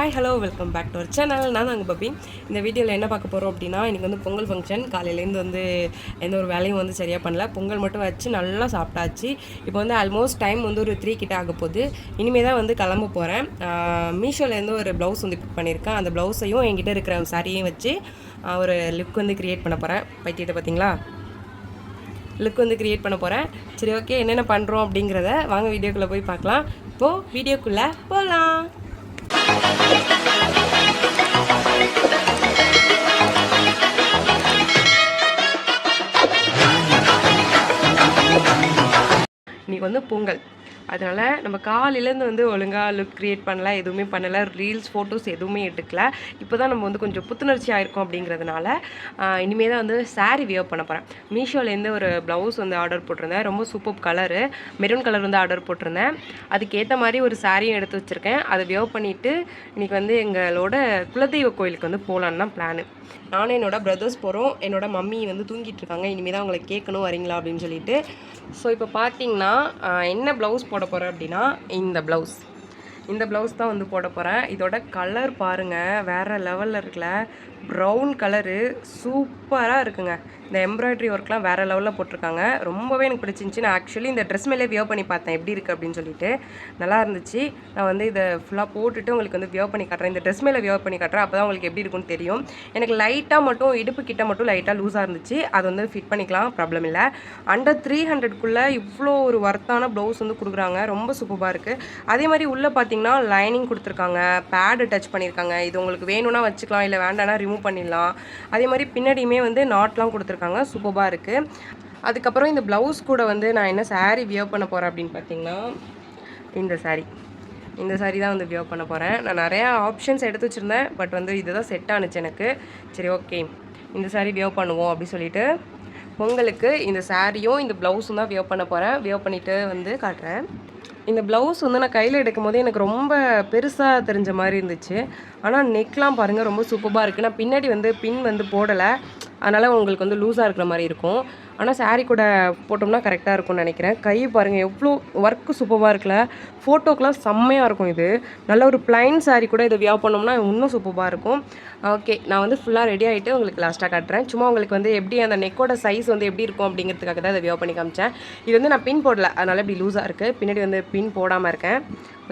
Hi hello welcome back to our channel. நான் அங்கே puppy. இந்த வீடியோவில் என்ன பார்க்க போகிறோம் அப்படின்னா, இன்றைக்கி வந்து பொங்கல் ஃபங்க்ஷன். காலையிலேருந்து வந்து எந்த ஒரு வேலையும் வந்து சரியாக பண்ணல. பொங்கல் மட்டும் வச்சு நல்லா சாப்பிட்டாச்சு. இப்போ வந்து ஆல்மோஸ்ட் டைம் வந்து ஒரு 3 கிட்ட ஆக போகுது. இனிமேல் தான் வந்து கிளம்ப போகிறேன். மீஷோலேருந்து ஒரு ப்ளவுஸ் வந்து பிக் பண்ணியிருக்கேன். அந்த ப்ளவுஸையும் என்கிட்ட இருக்கிற சாரியையும் வச்சு ஒரு லுக் வந்து க்ரியேட் பண்ண போகிறேன். பைத்தியத்தை பார்த்தீங்களா, லுக் வந்து க்ரியேட் பண்ண போகிறேன். சரி, ஓகே, என்னென்ன பண்ணுறோம் அப்படிங்கிறத வாங்க வீடியோக்குள்ளே போய் பார்க்கலாம். இப்போது வீடியோக்குள்ளே போகலாம். இன்னைக்கு வந்து பொங்கல், அதனால் நம்ம காலையிலேருந்து வந்து ஒழுங்காக லுக் க்ரியேட் பண்ணல, எதுவுமே பண்ணலை, ரீல்ஸ் ஃபோட்டோஸ் எதுவுமே எடுக்கல. இப்போ தான் நம்ம வந்து கொஞ்சம் புத்துணர்ச்சி ஆகிருக்கோம். அப்படிங்கிறதுனால இனிமேல் தான் வந்து சாரீ வியர் பண்ண போகிறேன். மீஷோலேருந்து ஒரு ப்ளவுஸ் வந்து ஆர்டர் போட்டிருந்தேன். ரொம்ப சூப்பர் கலரு, மெரூன் கலர் வந்து ஆர்டர் போட்டிருந்தேன். அதுக்கேற்ற மாதிரி ஒரு சாரியும் எடுத்து வச்சுருக்கேன். அதை வியர் பண்ணிவிட்டு இன்றைக்கி வந்து எங்களோட குலதெய்வ கோயிலுக்கு வந்து போகலான்னு தான் பிளானு. நானும் என்னோடய பிரதர்ஸ் போகிறோம். என்னோடய மம்மி வந்து தூங்கிட்டு இருக்காங்க. இனிமேல் தான் அவங்களை கேட்கணும் வரீங்களா அப்படின்னு சொல்லிட்டு. ஸோ இப்போ பார்த்தீங்கன்னா என்ன ப்ளவுஸ் போட போகிறேன் அப்படின்னா, இந்த ப்ளவுஸ் தான் வந்து போட போகிறேன். இதோட கலர் பாருங்கள், வேறு லெவலில் இருக்குல்ல. ப்ரௌன் கலரு சூப்பராக இருக்குங்க. இந்த எம்ப்ராய்டரி ஒர்க்லாம் வேறு லெவலில் போட்டிருக்காங்க. ரொம்பவே எனக்கு பிடிச்சிருந்துச்சி. நான் ஆக்சுவலி இந்த ட்ரெஸ் மேலே வியர் பண்ணி பார்த்தேன் எப்படி இருக்குது அப்படின்னு சொல்லிட்டு. நல்லா இருந்துச்சு. நான் வந்து இதை ஃபுல்லாக போட்டுட்டு உங்களுக்கு வந்து வியர் பண்ணி காட்டுறேன். இந்த ட்ரெஸ் மேலே வியர் பண்ணி காட்டுறேன். அப்போ தான் உங்களுக்கு எப்படி இருக்குன்னு தெரியும். எனக்கு லைட்டாக மட்டும் இடுப்பு கிட்ட மட்டும் லைட்டாக லூஸாக இருந்துச்சு. அது வந்து ஃபிட் பண்ணிக்கலாம், ப்ராப்ளம் இல்லை. அண்டர் 300க்குள்ளே இவ்வளோ ஒரு ஒர்த்தான ப்ளவுஸ் வந்து கொடுக்குறாங்க. ரொம்ப சூப்பராக இருக்குது. அதே மாதிரி உள்ளே பார்த்தீங்கன்னா லைனிங் கொடுத்துருக்காங்க, பேடு டச் பண்ணியிருக்காங்க. இது உங்களுக்கு வேணும்னா வச்சுக்கலாம், இல்லை வேண்டாம்னா ரிமூவ் பண்ணிடலாம். அதே மாதிரி பின்னாடியுமே வந்து நாட்லாம் கொடுத்துருக்காங்க. சூப்பராக இருக்குது. அதுக்கப்புறம் இந்த ப்ளவுஸ் கூட வந்து நான் என்ன சாரீ வியர் பண்ண போகிறேன் அப்படின்னு பார்த்தீங்கன்னா, இந்த சாரீ தான் வந்து வியர் பண்ண போகிறேன். நான் நிறையா ஆப்ஷன்ஸ் எடுத்து வச்சுருந்தேன், பட் வந்து இதுதான் செட் ஆணுச்சு எனக்கு. சரி, ஓகே, இந்த சாரீ வியர் பண்ணுவோம் அப்படின்னு சொல்லிட்டு பொங்கலுக்கு இந்த சாரியும் இந்த ப்ளவுஸும் தான் வியர் பண்ண போகிறேன். வியர் பண்ணிவிட்டு வந்து காட்டுறேன். இந்த ப்ளவுஸ் வந்து நான் கையில் எடுக்கும் போது எனக்கு ரொம்ப பெருசாக தெரிஞ்ச மாதிரி இருந்துச்சு. ஆனால் நெக்லாம் பாருங்கள், ரொம்ப சூப்பராக இருக்குது. நான் பின்னாடி வந்து பின் வந்து போடலை, அதனால் உங்களுக்கு வந்து லூஸாக இருக்கிற மாதிரி இருக்கும். ஆனால் சாரீ கூட போட்டோம்னா கரெக்டாக இருக்கும்னு நினைக்கிறேன். கை பாருங்கள், எவ்வளோ ஒர்க்கு சூப்பராக இருக்குல்ல. ஃபோட்டோக்கெலாம் செம்மையாக இருக்கும். இது நல்ல ஒரு பிளைன் சாரீ கூட இதை வியர் பண்ணோம்னா இன்னும் சூப்பராக இருக்கும். ஓகே, நான் வந்து ஃபுல்லாக ரெடி ஆகிட்டு உங்களுக்கு லாஸ்ட்டாக காட்டுறேன். சும்மா உங்களுக்கு வந்து எப்படி அந்த நெக்கோட சைஸ் வந்து எப்படி இருக்கும் அப்படிங்கிறதுக்காக தான் இதை வியர் பண்ணி காமிச்சேன். இது வந்து நான் பின் போடலை, அதனால் இப்படி லூஸாக இருக்குது. பின்னாடி வந்து பின் போடாமல் இருக்கேன்.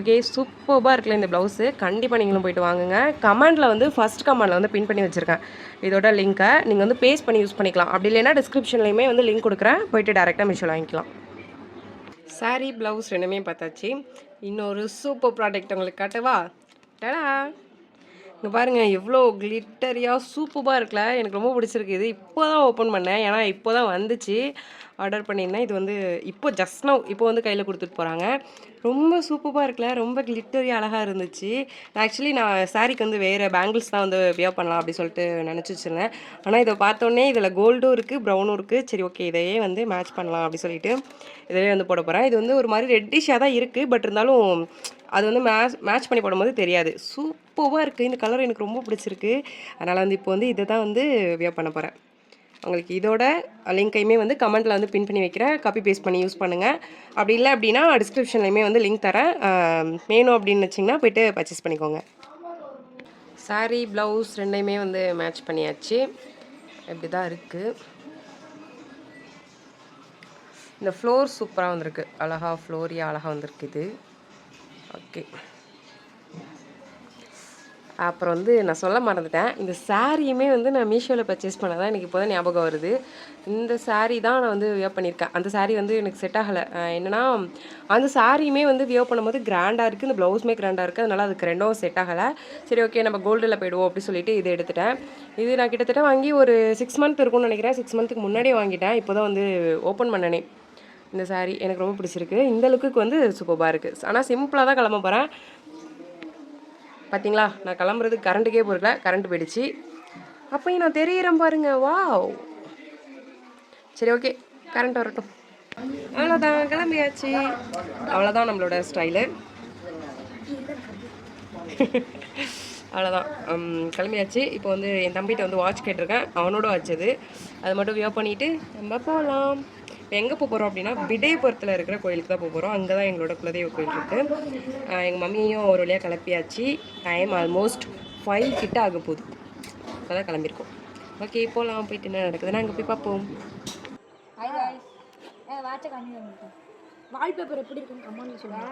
ஓகே, சூப்பராக இருக்குல்ல இந்த ப்ளவுஸு. கண்டிப்பாக நீங்களும் போய்ட்டு வாங்குங்க. கமெண்டில் வந்து ஃபஸ்ட் கமெண்டில் வந்து பின் பண்ணி வச்சுருக்கேன் இதோட லிங்க்கை. நீங்கள் வந்து பேஸ்ட் பண்ணி யூஸ் பண்ணிக்கலாம். அப்படி இல்லைன்னா டிஸ்கிரிப்ஷன்லையுமே வந்து லிங்க் கொடுக்குறேன், போய்ட்டு டேரெக்டாக மீஷோவில் வாங்கிக்கலாம். சாரீ ப்ளவுஸ் ரெண்டுமே பார்த்தாச்சு. இன்னொரு சூப்பர் ப்ராடக்ட் உங்களுக்கு காட்டவா? டடா, இங்கே பாருங்கள், எவ்வளோ கிளிட்டரியாக சூப்பராக இருக்குல்ல. எனக்கு ரொம்ப பிடிச்சிருக்கு. இது இப்போ தான் ஓப்பன் பண்ணேன், ஏன்னா இப்போ தான் வந்துச்சு. ஆர்டர் பண்ணியிருந்தேன். இது வந்து இப்போ வந்து கையில் கொடுத்துட்டு போகிறாங்க. ரொம்ப சூப்பராக இருக்குல்ல, ரொம்ப கிளிட்டரி அழகாக இருந்துச்சு. ஆக்சுவலி நான் சாரிக்கு வந்து வேறு பேங்கிள்ஸ் தான் வந்து வியர் பண்ணலாம் அப்படி சொல்லிட்டு நினச்சி வச்சுருந்தேன். ஆனால் இதை பார்த்தோன்னே இதில் கோல்டும் இருக்குது, ப்ரௌனும் இருக்குது. சரி, ஓகே, இதையே வந்து மேட்ச் பண்ணலாம் அப்படி சொல்லிட்டு இதையே வந்து போட போகிறேன். இது வந்து ஒரு மாதிரி ரெட்டிஷாக தான் இருக்குது, பட் இருந்தாலும் அது வந்து மேட்ச் பண்ணி போடும்போது தெரியாது. சூப்பராக இருக்குது. இந்த கலர் எனக்கு ரொம்ப பிடிச்சிருக்கு. அதனால் வந்து இப்போ வந்து இதை தான் வந்து வியர் பண்ண போகிறேன். உங்களுக்கு இதோட லிங்க்கையுமே வந்து கமெண்ட்டில் வந்து பின் பண்ணி வைக்கிறேன். காப்பி பேஸ்ட் பண்ணி யூஸ் பண்ணுங்கள். அப்படி இல்லை அப்படின்னா டிஸ்கிரிப்ஷன்லையுமே வந்து லிங்க் தரேன். வேணும் அப்படின்னு வச்சிங்கன்னா போய்ட்டு பர்ச்சேஸ் பண்ணிக்கோங்க. சாரீ ப்ளவுஸ் ரெண்டையுமே வந்து மேட்ச் பண்ணியாச்சு. இப்படி தான் இருக்குது. இந்த ஃப்ளோர் சூப்பராக வந்திருக்கு, அழகாக ஃப்ளோரியாக அழகாக வந்திருக்கு இது. ஓகே, அப்புறம் வந்து நான் சொல்ல மறந்துட்டேன், இந்த சாரியுமே வந்து நான் மீஷோவில் பர்ச்சேஸ் பண்ண தான் எனக்கு இப்போ தான் ஞாபகம் வருது. இந்த சாரீ தான் நான் வந்து வியர் பண்ணியிருக்கேன். அந்த சாரீ வந்து எனக்கு செட் ஆகலை. என்னென்னா அந்த சாரியுமே வந்து வியர் பண்ணும்போது கிராண்டாக இருக்குது, இந்த ப்ளவுஸுமே கிராண்டாக இருக்குது. அதனால் அதுக்கு ரெண்டும் செட் ஆகலை. சரி, ஓகே, நம்ம கோல்டில் போய்டுவோம் அப்படி சொல்லிட்டு இதை எடுத்துட்டேன். இது நான் கிட்டத்தட்ட வாங்கி ஒரு 6 மந்த் இருக்கும்னு நினைக்கிறேன். 6 மந்த்துக்கு முன்னாடியே வாங்கிட்டேன். இப்போ தான் வந்து ஓப்பன் பண்ணனே. இந்த சாரீ எனக்கு ரொம்ப பிடிச்சிருக்கு. இந்த லுக்குக்கு வந்து சூப்பராக இருக்குது. ஆனால் சிம்பிளாக தான் கிளம்ப போகிறேன். பார்த்தீங்களா, நான் கிளம்புறதுக்கு கரண்ட்டுக்கே போகல, கரண்ட் போயிடுச்சு. அப்போயும் நான் தெரியிறேன் பாருங்க. வாவ், சரி, ஓகே, கரண்ட் வரட்டும். அவ்வளோதான், கிளம்பியாச்சு. அவ்வளோதான் நம்மளோட ஸ்டைலு. அவ்வளோதான், கிளம்பியாச்சு. இப்போ வந்து என் தம்பிகிட்ட வந்து வாட்ச் கேட்டிருக்கேன். அவனோட வாட்ச் அது மட்டும் வியர் பண்ணிவிட்டு நம்ம போகலாம். எங்கே போகிறோம் அப்படின்னா விடையபுரத்தில் இருக்கிற கோயிலுக்கு தான் போகிறோம். அங்கே தான் எங்களோட குலதெய்வ கோயில் இருக்குது. எங்கள் மம்மியையும் ஒரு வழியாக கிளப்பியாச்சு. டைம் ஆல்மோஸ்ட் 5 கிட்ட ஆக போகுது. இப்போ தான் கிளம்பியிருக்கோம். ஓகே, போகலாம். போயிட்டு என்ன நடக்குதுன்னா அங்கே போய் பார்ப்போம். வால்பேப்பர் எப்படி இருக்குன்னு கமெண்ட் சொல்லுங்க.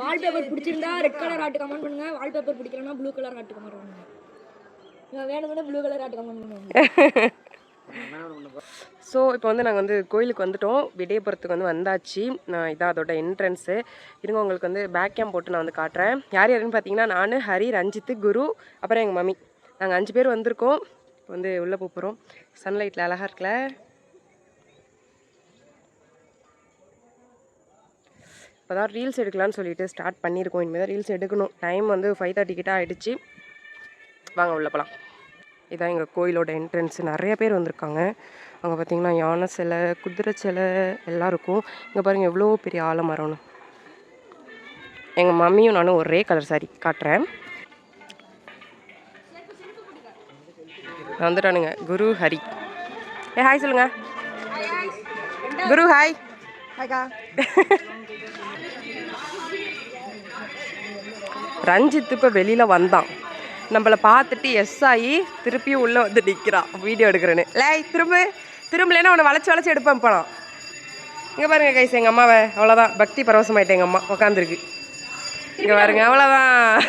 வால்பேப்பர் பிடிச்சிருந்தா ரெட் கலர் ஆட்டு கமெண்ட் பண்ணுங்க. வால்பேப்பர் பிடிக்கலன்னா ப்ளூ கலர் ஆட்டு கமெண்ட் பண்ணுங்க. வேணும்னா ப்ளூ கலர் ஆட்டு கமெண்ட் பண்ணுங்க. ஸோ இப்போ வந்து நாங்கள் வந்து கோயிலுக்கு வந்துட்டோம். விடையபுரத்துக்கு வந்து வந்தாச்சு. நான் இதான் அதோட என்ட்ரன்ஸு. இருங்க, உங்களுக்கு வந்து பேக் கேம் போட்டு நான் வந்து காட்டுறேன். யார் யாருன்னு பார்த்தீங்கன்னா நான், ஹரி, ரஞ்சித்து, குரு, அப்புறம் எங்கள் மம்மி. நாங்கள் 5 பேர் வந்திருக்கோம். இப்போ வந்து உள்ளே போகிறோம். சன்லைட்டில் அழகாக இருக்குல்ல. இப்போ தான் ரீல்ஸ் எடுக்கலான்னு சொல்லிட்டு ஸ்டார்ட் பண்ணியிருக்கோம். இனிமேல் தான் ரீல்ஸ் எடுக்கணும். டைம் வந்து 5:30 கிட்ட ஆகிடுச்சு. வாங்க உள்ளே போகலாம். இதான் எங்கள் கோயிலோட என்ட்ரன்ஸு. நிறைய பேர் வந்திருக்காங்க. அங்கே பார்த்தீங்கன்னா யானை சிலை, குதிரை சிலை எல்லாம் இருக்கும். இங்கே பாருங்கள் எவ்வளோ பெரிய ஆலமரம்னு. எங்கள் மம்மியும் நானும் ஒரே கலர் சாரி காட்டுறேன். வந்துட்டானுங்க குரு, ஹரி. ஹாய் சொல்லுங்க. குரு ஹாய். ஹாய்க்கா. ரஞ்சித் இப்போ வெளியில் வந்தான். நம்மளை பார்த்துட்டு எஸ் ஆகி திருப்பியும் உள்ளே வந்து நிற்கிறான் வீடியோ எடுக்கிறேன்னு. திரும்பலேன்னா அவனை வளைச்சி எடுப்பேன் போனான். இங்கே பாருங்க கைஸ், எங்கள் அம்மாவை அவ்வளோதான் பக்தி பரவசமாயிட்டேன். எங்கள் அம்மா உட்காந்துருக்கு. இங்கே பாருங்க, அவ்வளோதான்.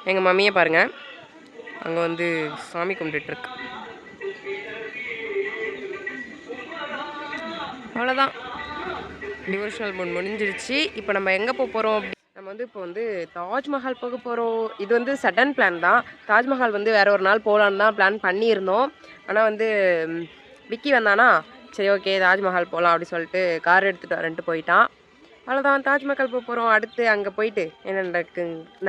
எங்கள் மம்மியை பாருங்க, அங்கே வந்து சாமி கும்பிட்டு இருக்கு. அவ்வளோதான், டிவோஷனல் மூட் முடிஞ்சிருச்சு. இப்போ நம்ம எங்கே போகிறோம் அப்படி நம்ம வந்து இப்போ வந்து தாஜ்மஹால் போக போகிறோம். இது வந்து சடன் பிளான் தான். தாஜ்மஹால் வந்து வேற ஒரு நாள் போகலான்னு தான் பிளான் பண்ணியிருந்தோம். ஆனால் வந்து விக்கி வந்தானா, சரி ஓகே தாஜ்மஹால் போகலாம் அப்படி சொல்லிட்டு கார் எடுத்துகிட்டு வரேன்ட்டு போயிட்டான். அவ்வளோதான், தாஜ்மஹால் போக போகிறோம். அடுத்து அங்கே போயிட்டு என்ன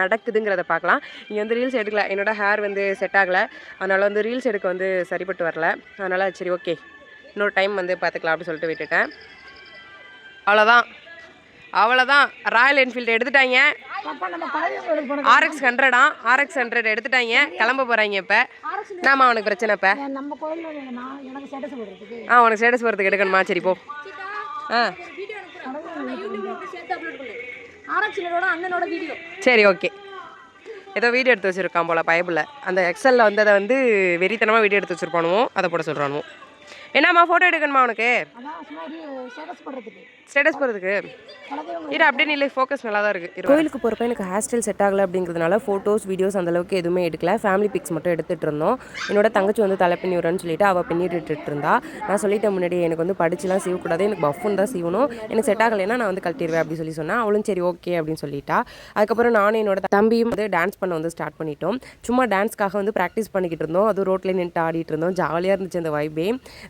நடக்குதுங்கிறத பார்க்கலாம். இங்கே வந்து ரீல்ஸ் எடுக்கல. என்னோடய ஹேர் வந்து செட் ஆகலை. அதனால் வந்து ரீல்ஸ் எடுக்க வந்து சரிப்பட்டு வரல. அதனால் சரி ஓகே இன்னொரு டைம் வந்து பார்த்துக்கலாம் அப்படி சொல்லிட்டு விட்டுட்டேன். அவ்வளோதான் ராயல் என்ஃபீல்டு எடுத்துட்டாங்க. RX 100 எடுத்துட்டாங்க. கிளம்ப போகிறாங்க. இப்போ நாம அவனுக்கு பிரச்சனை. இப்போ உனக்கு ஸ்டேட்டஸ் போகிறதுக்கு எடுக்கணுமா? சரி போ. சரி ஓகே. ஏதோ வீடியோ எடுத்து வச்சுருக்கான் போல் பைபிளில். அந்த எக்ஸலில் வந்து அதை வந்து வெறித்தனமாக வீடியோ எடுத்து வச்சுருப்பானுவோம். அதை போட சொல்கிறானுவோம். என்னம்மா ஃபோட்டோ எடுக்கணுமா உனக்கு? ஸ்டேட்டஸ் போகிறதுக்கு இரு அப்படியே நிலை. ஃபோக்கஸ் நல்லா தான் இருக்குது. கோயிலுக்கு போகிறப்ப எனக்கு ஹேர் ஸ்டைல் செட் ஆகலை அப்படிங்கிறதுனால ஃபோட்டோஸ் வீடியோஸ் அந்தளவுக்கு எதுவுமே எடுக்கல. ஃபேமிலி பிக்ஸ் மட்டும் எடுத்துகிட்டு இருந்தோம். என்னோட தங்கச்சி வந்து தலை பின்னி விடுறேன்னு சொல்லிட்டு அவள் பின்னிட்டு இருந்தா. நான் சொல்லிட்டேன் முன்னாடி, எனக்கு வந்து படிச்சுலாம் சீவக்கூடாது, எனக்கு பஃபுன்னு தான் சீவணும், எனக்கு செட் ஆகலைன்னா நான் வந்து கழட்டிடுவேன் அப்படின்னு சொல்லி சொன்னேன். அவளும் சரி ஓகே அப்படின்னு சொல்லிட்டா. அதுக்கப்புறம் நானும் என்னோட தம்பியும் வந்து டான்ஸ் பண்ண வந்து ஸ்டார்ட் பண்ணிட்டோம். சும்மா டான்ஸ்க்காக வந்து ப்ராக்டிஸ் பண்ணிக்கிட்டு இருந்தோம். அதுவும் ரோட்டில் நின்று ஆடிட்டு இருந்தோம். ஜாலியாக இருந்துச்சு அந்த வைபே.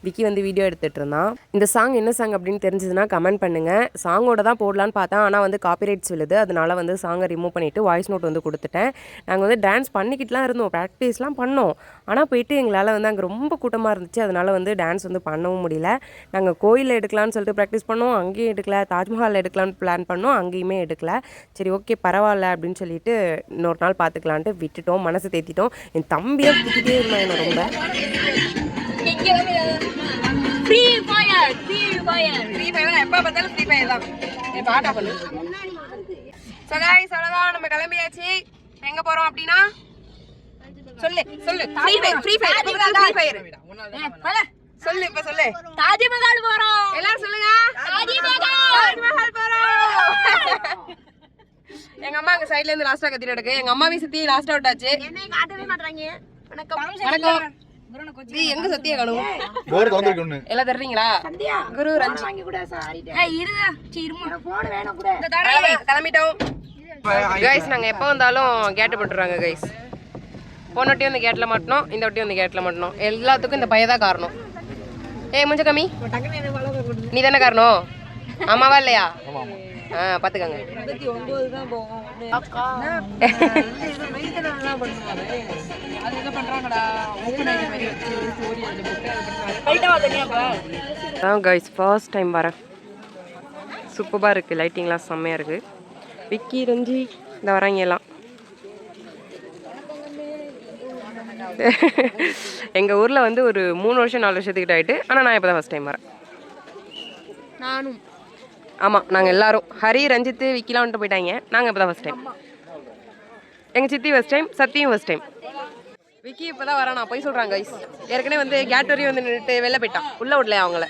விக்கி வந்து வீடியோ எடுத்துகிட்டு இருந்தான். இந்த சாங் என்ன சாங் அப்படின்னு தெரிஞ்சதுன்னா கமெண்ட் பண்ணுங்கள். சாங்கோட தான் போடலான்னு பார்த்தேன், ஆனால் வந்து காப்பிரைட்ஸ் விழுது. அதனால வந்து சாங்கை ரிமூவ் பண்ணிவிட்டு வாய்ஸ் நோட் வந்து கொடுத்துட்டேன். நாங்கள் வந்து டான்ஸ் பண்ணிக்கிட்டுலாம் இருந்தோம், ப்ராக்டிஸ்லாம் பண்ணோம். ஆனால் போயிட்டு எங்களால் வந்து அங்கே ரொம்ப கூட்டமாக இருந்துச்சு. அதனால் வந்து டான்ஸ் வந்து பண்ணவும் முடியல. நாங்கள் கோயிலில் எடுக்கலான்னு சொல்லிட்டு ப்ராக்டிஸ் பண்ணோம், அங்கேயும் எடுக்கல. தாஜ்மஹாலில் எடுக்கலான்னு பிளான் பண்ணோம், அங்கேயுமே எடுக்கல. சரி ஓகே பரவாயில்ல அப்படின்னு சொல்லிட்டு இன்னொரு நாள் பார்த்துக்கலான்ட்டு விட்டுட்டோம். மனசை தேத்திட்டோம். என் தம்பியை திட்டிகிட்டே இருந்தான் என்ன ரொம்ப. எப்போ பார்த்தாலும் ஃப்ரீ ஃபயர் தான். பாட்டா பண்ணு. ஸோ கைஸ் அவ்வளோதான், நம்ம கிளம்பியாச்சு. எங்க போறோம் அப்படின்னா சொல்லு ஃப்ரீ ஃபயர் சொல்லு. இப்ப சொல்லு. தாஜ்மஹால் போறோம். எல்லாரும் சொல்லுங்க. தாஜ்மஹால் போறோம். எங்க அம்மா அங்க சைடுல இருந்து லாஸ்டா கத்திட்டு இருக்கு. எங்க அம்மாவையும் சுத்தி லாஸ்ட் அவுட் ஆச்சு. என்னை காட்டவே மாட்டறாங்க. வணக்கம். நீ எங்க சத்தியா காணும்? டோர் தந்துருக்கு. எல்லாம் தர்றீங்களா? சந்தியா குரு ரஞ்சி வாங்கி கூட சாரி. இருடா சீருமா போன் வேணும் கூட. இந்த தரேன். கிளம்பிட்டோம். गाइस நாங்க எப்ப வந்தாலும் கேட் போட்டுறாங்க गाइस. போன வட்டி வந்து கேட்ல மாட்டணும், இந்த வட்டி வந்து கேட்ல மாட்டணும். எல்லாத்துக்கும் இந்த பைய தான் காரணம். ஏய் முஞ்ச கம்மி. நீ தான காரணம்? அம்மாவா இல்லையா? ஆமா. பாத்துக்கங்க. 29 தான் போகும். அதான் கைஸ் ஃபர்ஸ்ட் டைம் வரேன். சூப்பராக இருக்குது, லைட்டிங்லாம் செம்மையாக இருக்குது. விக்கி ரஞ்சி இந்த வராங்க எல்லாம். எங்கள் ஊரில் வந்து ஒரு 3 வருஷம் 4 வருஷத்துக்கிட்ட ஆகிட்டு. ஆனால் நான் இப்போ தான் ஃபஸ்ட் டைம் வரேன். நானும். ஆமாம், நாங்கள் எல்லாரும் ஹரி ரஞ்சித்து விக்கிலாம் வந்துட்டு போயிட்டாங்க. நாங்கள் இப்போ தான் ஃபஸ்ட் டைம். எங்கள் சித்தி ஃபஸ்ட் டைம், சத்தியும் ஃபஸ்ட் டைம். விக்கி இப்போ தான் வரேன், நான் போய் சொல்கிறேன் கைஸ். ஏற்கனவே வந்து கேட் வரையும் வந்து நின்றுட்டு வெளில போயிட்டான், உள்ளே விடலையா அவங்கள.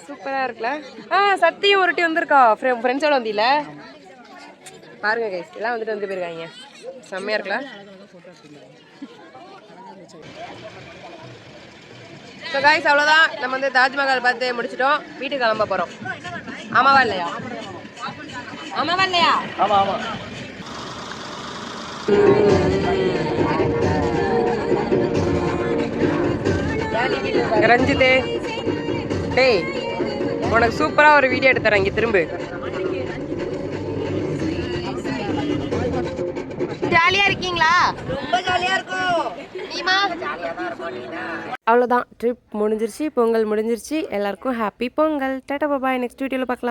சூப்பராக இருக்குல்ல. சத்தியும் ஒரு டி வந்திருக்கா, ஃப்ரெண்ட்ஸோட வந்தியில பாருங்க கைஸ், எல்லாம் வந்துட்டு வந்து போயிருக்காங்க. செம்மையாக இருக்குல்ல. ஸோ கைஸ் அவ்வளோதான், நம்ம வந்து தாஜ்மஹால் பார்த்து முடிச்சிட்டோம். வீட்டுக்கு கிளம்ப போகிறோம். ஆமாவா இல்லையா? ஆமாவா இல்லையா? ஆமாம் ஆமாம். ரஞ்சிதே டேய், உனக்கு சூப்பராக ஒரு வீடியோ எடுத்துறேன். இங்கே திரும்ப ஜாலியாக இருக்கீங்களா? ரொம்ப ஜாலியாக இருக்கும். அவ்வளோதான், ட்ரிப் முடிஞ்சிருச்சு, பொங்கல் முடிஞ்சிருச்சு. எல்லாருக்கும் ஹாப்பி பொங்கல். டாடா பாய், நெக்ஸ்ட் வீடியோவில் பார்க்கலாம்.